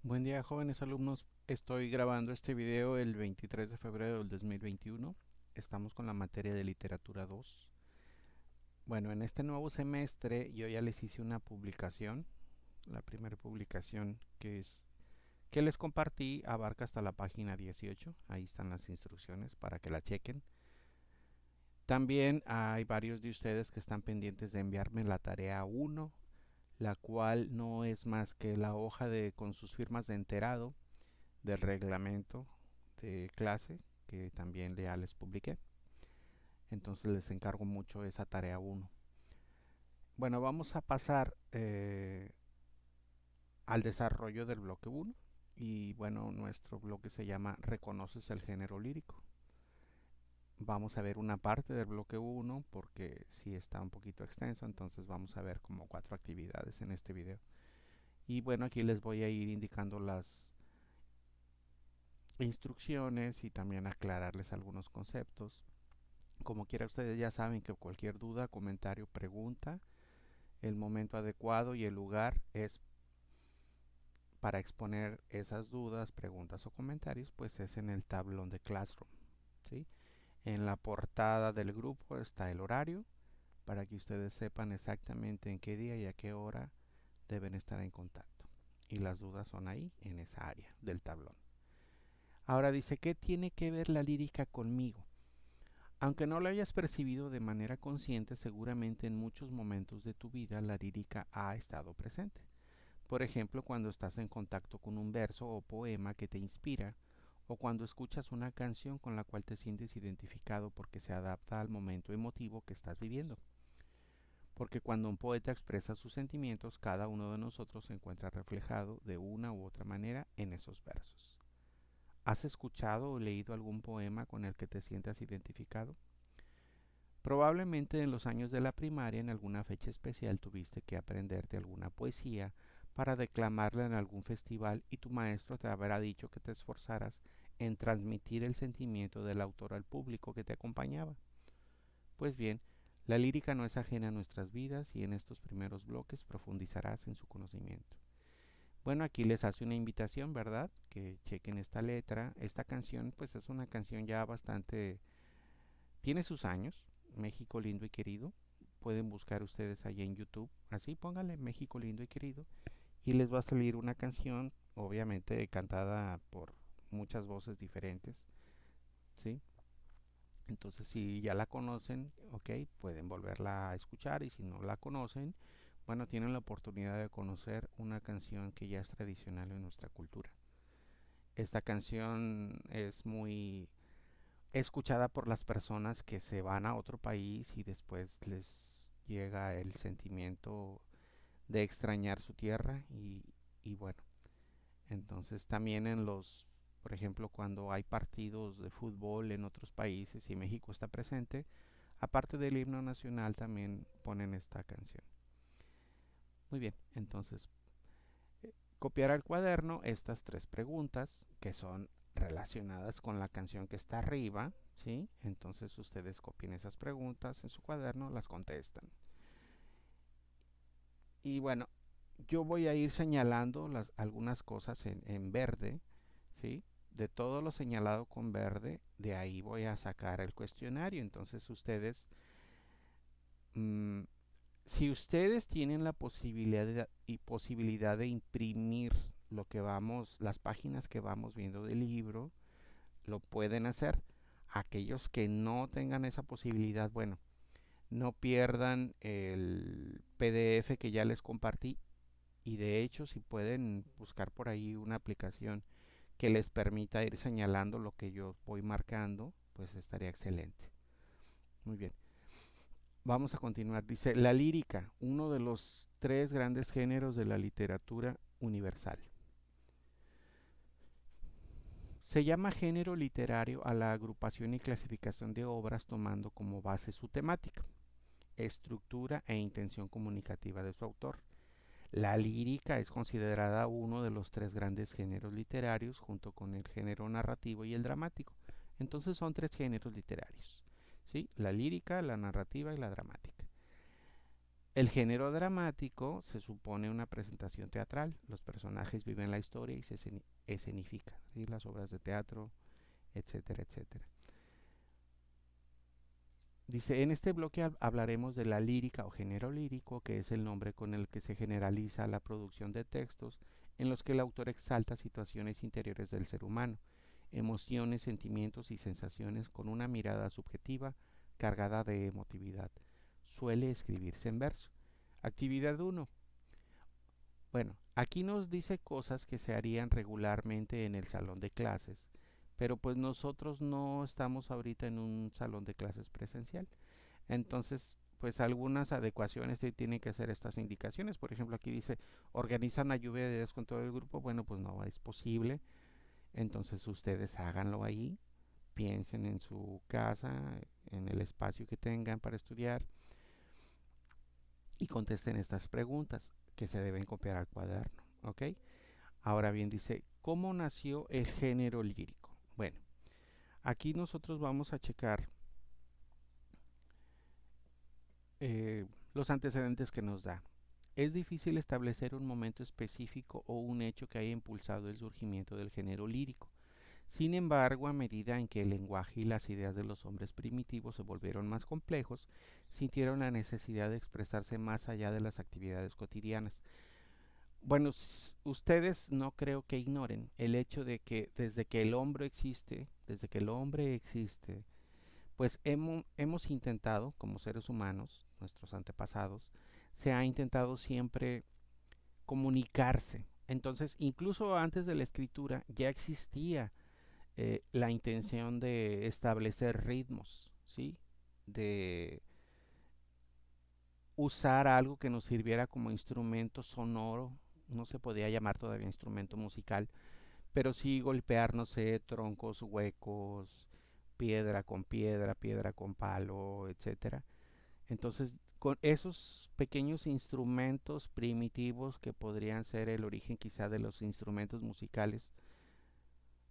Buen día, jóvenes alumnos. Estoy grabando este video el 23 de febrero del 2021. Estamos con la materia de literatura 2. Bueno, en este nuevo semestre yo ya les hice una publicación. La primera publicación que les compartí abarca hasta la página 18. Ahí están las instrucciones para que la chequen. También hay varios de ustedes que están pendientes de enviarme la tarea 1, la cual no es más que la hoja con sus firmas de enterado del reglamento de clase que también ya les publiqué. Entonces les encargo mucho esa tarea 1. Bueno, vamos a pasar al desarrollo del bloque 1. Y bueno, nuestro bloque se llama ¿Reconoces el género lírico? Vamos a ver una parte del bloque 1 porque sí está un poquito extenso, entonces vamos a ver como 4 actividades en este video. Y bueno, aquí les voy a ir indicando las instrucciones y también aclararles algunos conceptos. Como quiera, ustedes ya saben que cualquier duda, comentario, pregunta, el momento adecuado y el lugar es para exponer esas dudas, preguntas o comentarios, pues es en el tablón de Classroom, ¿sí? En la portada del grupo está el horario para que ustedes sepan exactamente en qué día y a qué hora deben estar en contacto. Y las dudas son ahí, en esa área del tablón. Ahora dice, ¿qué tiene que ver la lírica conmigo? Aunque no lo hayas percibido de manera consciente, seguramente en muchos momentos de tu vida la lírica ha estado presente. Por ejemplo, cuando estás en contacto con un verso o poema que te inspira, o cuando escuchas una canción con la cual te sientes identificado porque se adapta al momento emotivo que estás viviendo. Porque cuando un poeta expresa sus sentimientos, cada uno de nosotros se encuentra reflejado de una u otra manera en esos versos. ¿Has escuchado o leído algún poema con el que te sientas identificado? Probablemente en los años de la primaria, en alguna fecha especial, tuviste que aprenderte alguna poesía para declamarla en algún festival y tu maestro te habrá dicho que te esforzaras en transmitir el sentimiento del autor al público que te acompañaba. Pues bien, la lírica no es ajena a nuestras vidas y en estos primeros bloques profundizarás en su conocimiento. Bueno, aquí les hace una invitación, ¿verdad? Que chequen esta letra. Esta canción, pues es una canción ya bastante... Tiene sus años, México lindo y querido. Pueden buscar ustedes allá en YouTube. Así pónganle México lindo y querido. Y les va a salir una canción, obviamente cantada por muchas voces diferentes. ¿Sí? Entonces, si ya la conocen, ok, pueden volverla a escuchar. Y si no la conocen, bueno, tienen la oportunidad de conocer una canción que ya es tradicional en nuestra cultura. Esta canción es muy escuchada por las personas que se van a otro país y después les llega el sentimiento de extrañar su tierra y bueno, entonces también por ejemplo, cuando hay partidos de fútbol en otros países y México está presente, aparte del himno nacional también ponen esta canción. Muy bien, entonces copiar al cuaderno estas 3 preguntas que son relacionadas con la canción que está arriba, ¿sí? Entonces ustedes copien esas preguntas en su cuaderno, las contestan. Y bueno, yo voy a ir señalando algunas cosas en verde, ¿sí? De todo lo señalado con verde, de ahí voy a sacar el cuestionario. Entonces ustedes, mmm, si ustedes tienen la posibilidad de imprimir las páginas que vamos viendo del libro, lo pueden hacer. Aquellos que no tengan esa posibilidad, bueno, no pierdan el PDF que ya les compartí y de hecho si pueden buscar por ahí una aplicación que les permita ir señalando lo que yo voy marcando, pues estaría excelente. Muy bien. Vamos a continuar. Dice, la lírica, uno de los 3 grandes géneros de la literatura universal. Se llama género literario a la agrupación y clasificación de obras tomando como base su temática, estructura e intención comunicativa de su autor. La lírica es considerada uno de los 3 grandes géneros literarios junto con el género narrativo y el dramático. Entonces son 3 géneros literarios, ¿sí? La lírica, la narrativa y la dramática. El género dramático se supone una presentación teatral. Los personajes viven la historia y se escenifican, ¿sí? Las obras de teatro, etcétera, etcétera. Dice, en este bloque hablaremos de la lírica o género lírico, que es el nombre con el que se generaliza la producción de textos en los que el autor exalta situaciones interiores del ser humano, emociones, sentimientos y sensaciones con una mirada subjetiva cargada de emotividad. Suele escribirse en verso. Actividad uno. Bueno, aquí nos dice cosas que se harían regularmente en el salón de clases, pero pues nosotros no estamos ahorita en un salón de clases presencial. Entonces, pues algunas adecuaciones se tienen que hacer estas indicaciones. Por ejemplo, aquí dice, organiza una lluvia de ideas con todo el grupo. Bueno, pues no es posible. Entonces ustedes háganlo ahí, piensen en su casa, en el espacio que tengan para estudiar y contesten estas preguntas que se deben copiar al cuaderno. ¿Ok? Ahora bien, dice, ¿cómo nació el género lírico? Bueno, aquí nosotros vamos a checar los antecedentes que nos da. Es difícil establecer un momento específico o un hecho que haya impulsado el surgimiento del género lírico. Sin embargo, a medida en que el lenguaje y las ideas de los hombres primitivos se volvieron más complejos, sintieron la necesidad de expresarse más allá de las actividades cotidianas. Bueno, ustedes no creo que ignoren el hecho de que desde que el hombre existe, pues hemos intentado, como seres humanos, nuestros antepasados, se ha intentado siempre comunicarse. Entonces, incluso antes de la escritura ya existía la intención de establecer ritmos, ¿sí? De usar algo que nos sirviera como instrumento sonoro, no se podía llamar todavía instrumento musical, pero sí golpear, no sé, troncos huecos, piedra con palo, etcétera. Entonces, con esos pequeños instrumentos primitivos que podrían ser el origen quizá de los instrumentos musicales,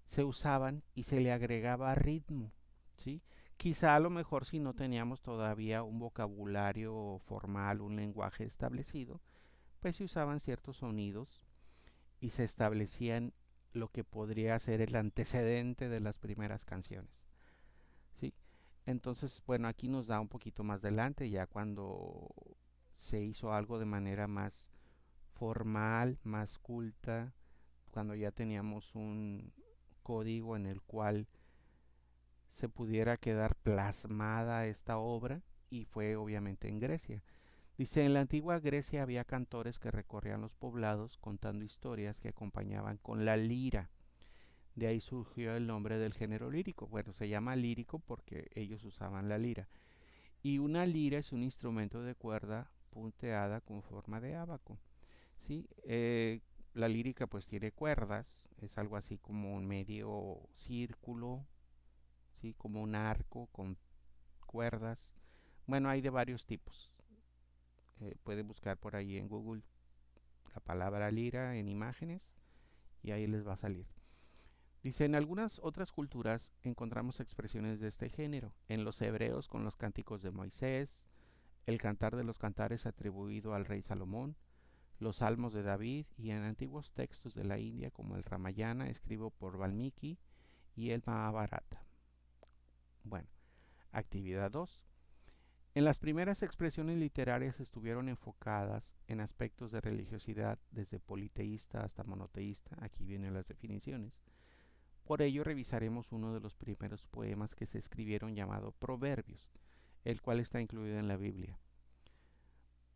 se usaban y se le agregaba ritmo, ¿sí? Quizá a lo mejor si no teníamos todavía un vocabulario formal, un lenguaje establecido, pues se usaban ciertos sonidos y se establecían lo que podría ser el antecedente de las primeras canciones, ¿sí? Entonces, bueno, aquí nos da un poquito más adelante, ya cuando se hizo algo de manera más formal, más culta, cuando ya teníamos un código en el cual se pudiera quedar plasmada esta obra, y fue obviamente en Grecia. Dice, en la antigua Grecia había cantores que recorrían los poblados contando historias que acompañaban con la lira. De ahí surgió el nombre del género lírico. Bueno, se llama lírico porque ellos usaban la lira. Y una lira es un instrumento de cuerda punteada con forma de ábaco. ¿Sí? La lírica pues tiene cuerdas, es algo así como un medio círculo, ¿sí? Como un arco con cuerdas. Bueno, hay de varios tipos. Puede buscar por ahí en Google la palabra lira en imágenes y ahí les va a salir. Dice, en algunas otras culturas encontramos expresiones de este género. En los hebreos con los cánticos de Moisés, el cantar de los cantares atribuido al rey Salomón, los salmos de David y en antiguos textos de la India como el Ramayana escrito por Valmiki y el Mahabharata. Bueno, actividad 2. En las primeras expresiones literarias estuvieron enfocadas en aspectos de religiosidad desde politeísta hasta monoteísta. Aquí vienen las definiciones. Por ello revisaremos uno de los primeros poemas que se escribieron llamado Proverbios, el cual está incluido en la Biblia.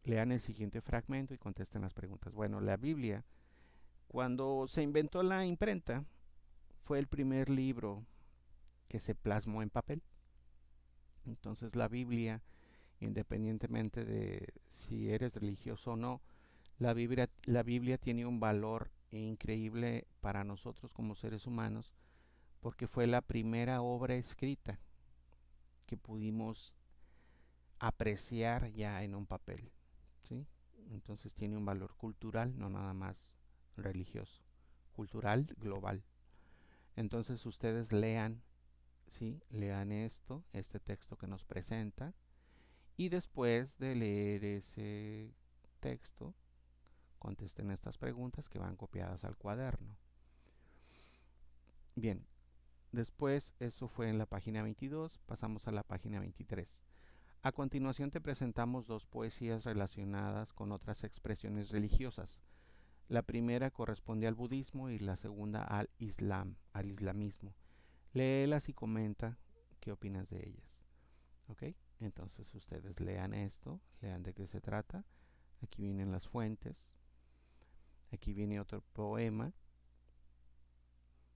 Lean el siguiente fragmento y contesten las preguntas. Bueno, la Biblia, cuando se inventó la imprenta, fue el primer libro que se plasmó en papel. Entonces la Biblia, independientemente de si eres religioso o no, la Biblia tiene un valor increíble para nosotros como seres humanos porque fue la primera obra escrita que pudimos apreciar ya en un papel, ¿sí? Entonces tiene un valor cultural, no nada más religioso, cultural, global. Entonces ustedes lean, ¿sí? Lean este texto que nos presenta Y después de leer ese texto, contesten estas preguntas que van copiadas al cuaderno. Bien, después eso fue en la página 22, pasamos a la página 23. A continuación te presentamos dos poesías relacionadas con otras expresiones religiosas. La primera corresponde al budismo y la segunda al islam, al islamismo. Léelas y comenta qué opinas de ellas. ¿Ok? Entonces ustedes lean esto, lean de qué se trata. Aquí vienen las fuentes. Aquí viene otro poema.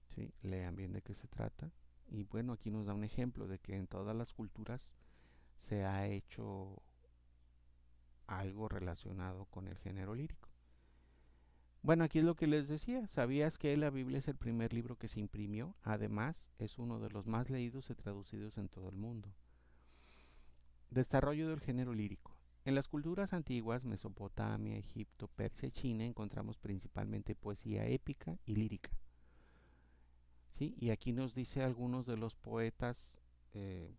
¿Sí? Lean bien de qué se trata. Y bueno, aquí nos da un ejemplo de que en todas las culturas se ha hecho algo relacionado con el género lírico. Bueno, aquí es lo que les decía. ¿Sabías que la Biblia es el primer libro que se imprimió? Además, es uno de los más leídos y traducidos en todo el mundo. Desarrollo del género lírico. En las culturas antiguas, Mesopotamia, Egipto, Persia y China, encontramos principalmente poesía épica y lírica. ¿Sí? Y aquí nos dice algunos de los poetas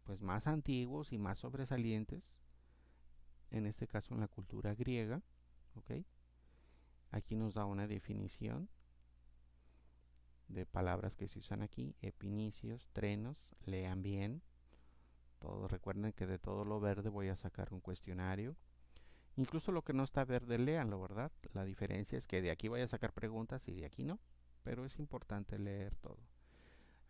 pues más antiguos y más sobresalientes, en este caso en la cultura griega. ¿Ok? Aquí nos da una definición de palabras que se usan aquí: epinicios, trenos, lean bien. Todo, recuerden que de todo lo verde voy a sacar un cuestionario. Incluso lo que no está verde, léanlo, ¿verdad? La diferencia es que de aquí voy a sacar preguntas y de aquí no, pero es importante leer todo.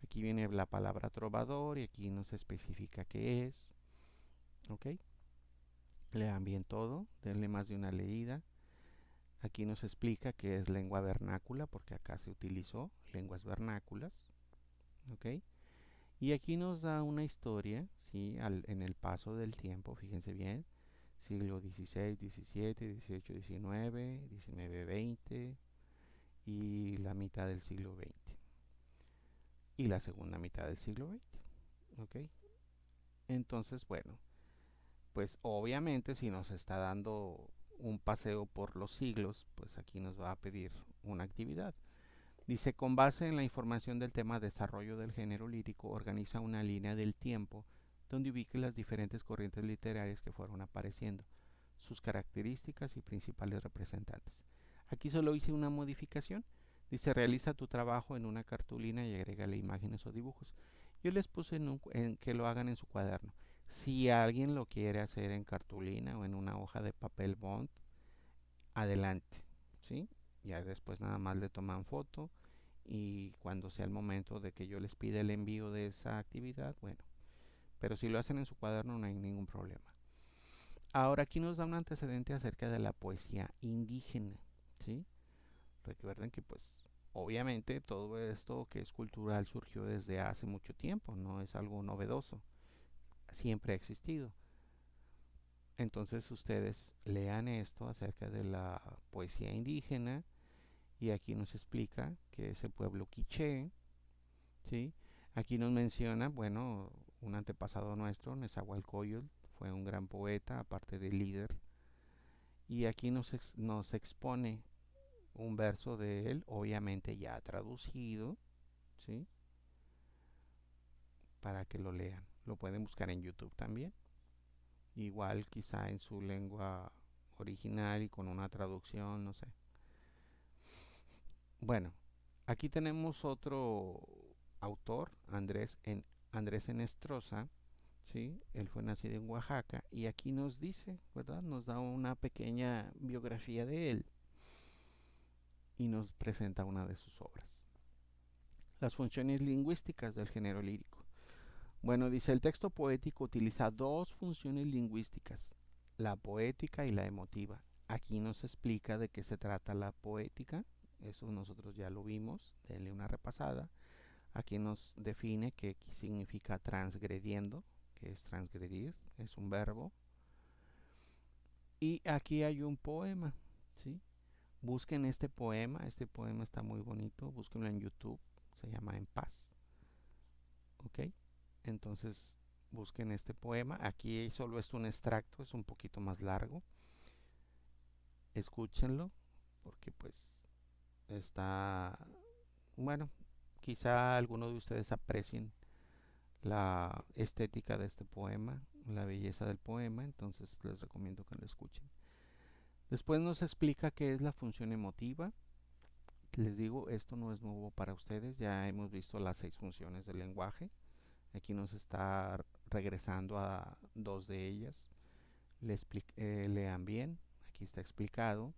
Aquí viene la palabra trovador y aquí nos especifica qué es. ¿Ok? Lean bien todo, denle más de una leída. Aquí nos explica qué es lengua vernácula, porque acá se utilizó lenguas vernáculas. ¿Ok? Y aquí nos da una historia, ¿sí? En el paso del tiempo, fíjense bien, siglo XVI, XVII, XVIII, XIX, XIX, XX y la mitad del siglo XX y la segunda mitad del siglo XX. ¿Ok? Entonces, bueno, pues obviamente si nos está dando un paseo por los siglos, pues aquí nos va a pedir una actividad. Dice, con base en la información del tema desarrollo del género lírico, organiza una línea del tiempo donde ubique las diferentes corrientes literarias que fueron apareciendo, sus características y principales representantes. Aquí solo hice una modificación. Dice, realiza tu trabajo en una cartulina y agrégale imágenes o dibujos. Yo les puse en que lo hagan en su cuaderno. Si alguien lo quiere hacer en cartulina o en una hoja de papel bond, adelante, ¿sí? Ya después nada más le toman foto y cuando sea el momento de que yo les pida el envío de esa actividad, bueno, pero si lo hacen en su cuaderno no hay ningún problema. Ahora aquí nos da un antecedente acerca de la poesía indígena, ¿sí? Recuerden que pues obviamente todo esto que es cultural surgió desde hace mucho tiempo, no es algo novedoso, siempre ha existido. Entonces ustedes lean esto acerca de la poesía indígena y aquí nos explica que es el pueblo quiché, ¿sí? Aquí nos menciona, bueno, un antepasado nuestro, Nezahualcóyotl, fue un gran poeta, aparte de líder, y aquí nos expone un verso de él, obviamente ya traducido, ¿sí? Para que lo lean. Lo pueden buscar en YouTube también. Igual quizá en su lengua original y con una traducción, no sé. Bueno, aquí tenemos otro autor, Andrés Enestrosa, ¿sí? Él fue nacido en Oaxaca y aquí nos dice, ¿verdad? Nos da una pequeña biografía de él y nos presenta una de sus obras. Las funciones lingüísticas del género lírico. Bueno, dice, el texto poético utiliza dos funciones lingüísticas, la poética y la emotiva. Aquí nos explica de qué se trata la poética, eso nosotros ya lo vimos, denle una repasada. Aquí nos define qué significa transgrediendo, que es transgredir, es un verbo. Y aquí hay un poema, ¿sí? Busquen este poema está muy bonito, búsquenlo en YouTube, se llama En Paz, ¿ok? Entonces busquen este poema, aquí solo es un extracto, es un poquito más largo, escúchenlo, porque pues está, bueno, quizá alguno de ustedes aprecien la estética de este poema, la belleza del poema, entonces les recomiendo que lo escuchen. Después nos explica qué es la función emotiva. Les digo, esto no es nuevo para ustedes, ya hemos visto las 6 funciones del lenguaje. Aquí nos está regresando a 2 de ellas. Lean bien, aquí está explicado,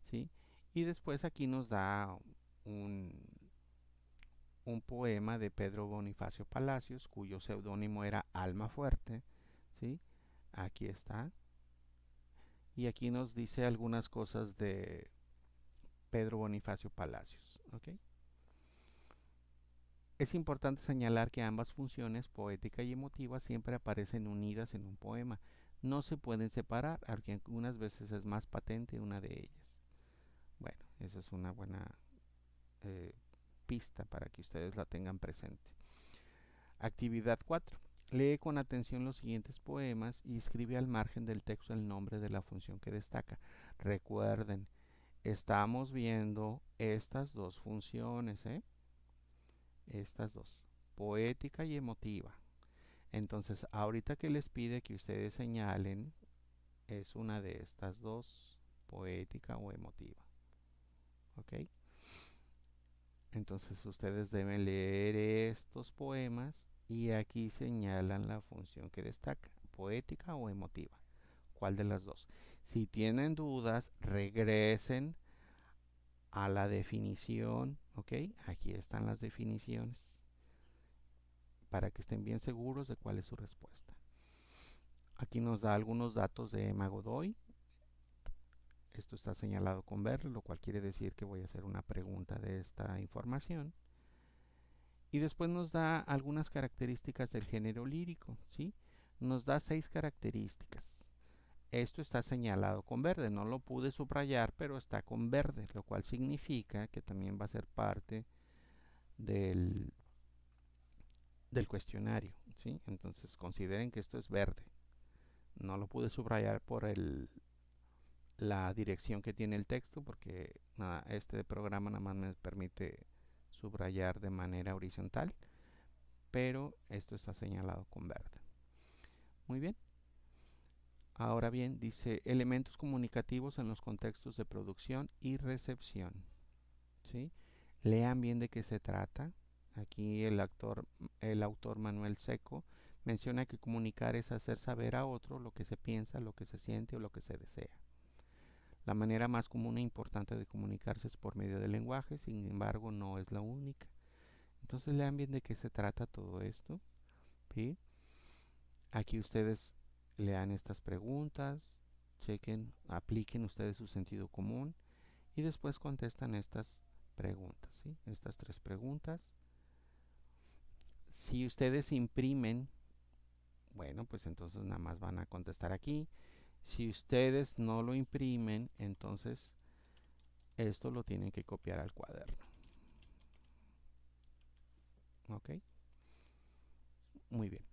¿sí? Y después aquí nos da un, un poema de Pedro Bonifacio Palacios, cuyo seudónimo era Almafuerte, ¿sí? Aquí está. Y aquí nos dice algunas cosas de Pedro Bonifacio Palacios, ¿ok? Es importante señalar que ambas funciones, poética y emotiva, siempre aparecen unidas en un poema. No se pueden separar, aunque algunas veces es más patente una de ellas. Bueno, esa es una buena eh, pista para que ustedes la tengan presente. Actividad 4. Lee con atención los siguientes poemas y escribe al margen del texto el nombre de la función que destaca. Recuerden, estamos viendo estas dos funciones, estas dos, poética y emotiva. Entonces, ahorita que les pide que ustedes señalen, es una de estas dos, poética o emotiva. ¿Ok? Entonces, ustedes deben leer estos poemas y aquí señalan la función que destaca, poética o emotiva. ¿Cuál de las dos? Si tienen dudas, regresen a la definición, ¿ok? Aquí están las definiciones para que estén bien seguros de cuál es su respuesta. Aquí nos da algunos datos de Emma Godoy. Esto está señalado con verde, lo cual quiere decir que voy a hacer una pregunta de esta información. Y después nos da algunas características del género lírico, ¿sí? Nos da 6 características. Esto está señalado con verde, no lo pude subrayar, pero está con verde, lo cual significa que también va a ser parte del, del cuestionario, ¿sí? Entonces consideren que esto es verde. No lo pude subrayar por la dirección que tiene el texto, porque este programa nada más me permite subrayar de manera horizontal, pero esto está señalado con verde. Muy bien. Ahora bien, dice elementos comunicativos en los contextos de producción y recepción. ¿Sí? Lean bien de qué se trata. Aquí el autor Manuel Seco menciona que comunicar es hacer saber a otro lo que se piensa, lo que se siente o lo que se desea. La manera más común e importante de comunicarse es por medio del lenguaje, sin embargo no es la única. Entonces lean bien de qué se trata todo esto. ¿Sí? Aquí ustedes lean estas preguntas, chequen, apliquen ustedes su sentido común y después contestan estas preguntas, ¿sí? Estas 3 preguntas. Si ustedes imprimen, bueno, pues entonces nada más van a contestar aquí. Si ustedes no lo imprimen, entonces esto lo tienen que copiar al cuaderno. ¿Ok? Muy bien.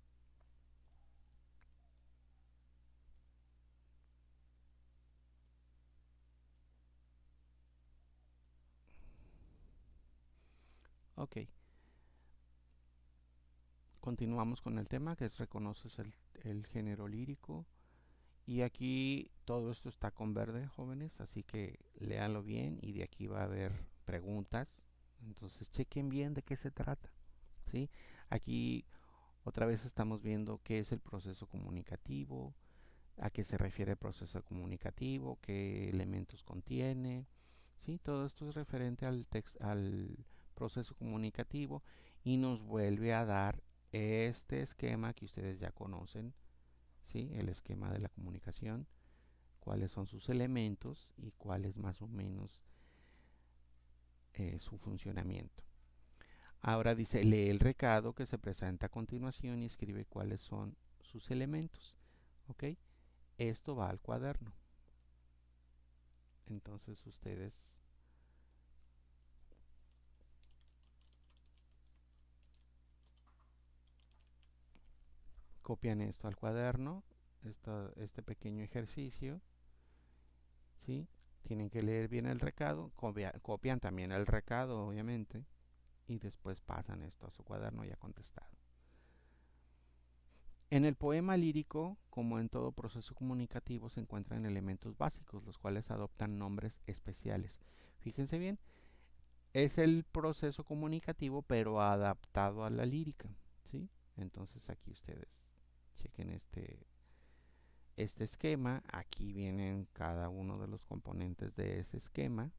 Ok. Continuamos con el tema que es reconoces el género lírico. Y aquí todo esto está con verde, jóvenes, así que léanlo bien y de aquí va a haber preguntas. Entonces chequen bien de qué se trata, ¿sí? Aquí otra vez estamos viendo qué es el proceso comunicativo, a qué se refiere el proceso comunicativo, qué elementos contiene, ¿sí? Todo esto es referente al proceso comunicativo y nos vuelve a dar este esquema que ustedes ya conocen, ¿sí? El esquema de la comunicación, cuáles son sus elementos y cuál es más o menos su funcionamiento. Ahora dice, lee el recado que se presenta a continuación y escribe cuáles son sus elementos. ¿Ok? Esto va al cuaderno. Entonces ustedes copian esto al cuaderno, este pequeño ejercicio, ¿sí? Tienen que leer bien el recado, copian también el recado, obviamente, y después pasan esto a su cuaderno ya contestado. En el poema lírico, como en todo proceso comunicativo, se encuentran elementos básicos, los cuales adoptan nombres especiales. Fíjense bien, es el proceso comunicativo, pero adaptado a la lírica, ¿sí? Entonces aquí ustedes chequen este esquema. Aquí vienen cada uno de los componentes de ese esquema.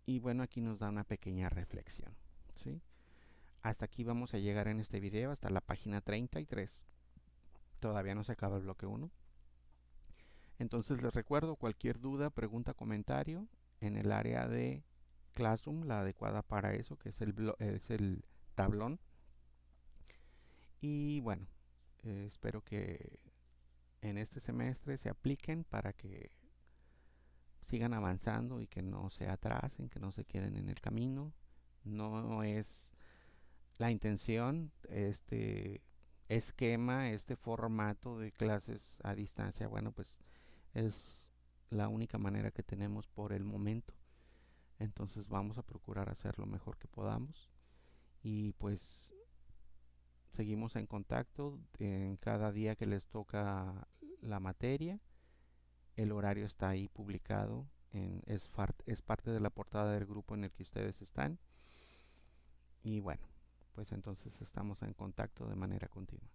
Y bueno, aquí nos da una pequeña reflexión, ¿sí? Hasta aquí vamos a llegar en este video, hasta la página 33. Todavía no se acaba el bloque 1. Entonces les recuerdo, cualquier duda, pregunta, comentario en el área de Classroom, la adecuada para eso, que es el tablón. Y bueno, espero que en este semestre se apliquen para que sigan avanzando y que no se atrasen, que no se queden en el camino. No es la intención este esquema, este formato de clases a distancia. Bueno, pues es la única manera que tenemos por el momento. Entonces vamos a procurar hacer lo mejor que podamos. Y pues seguimos en contacto en cada día que les toca la materia. El horario está ahí publicado. Es parte de la portada del grupo en el que ustedes están. Y bueno, pues entonces estamos en contacto de manera continua.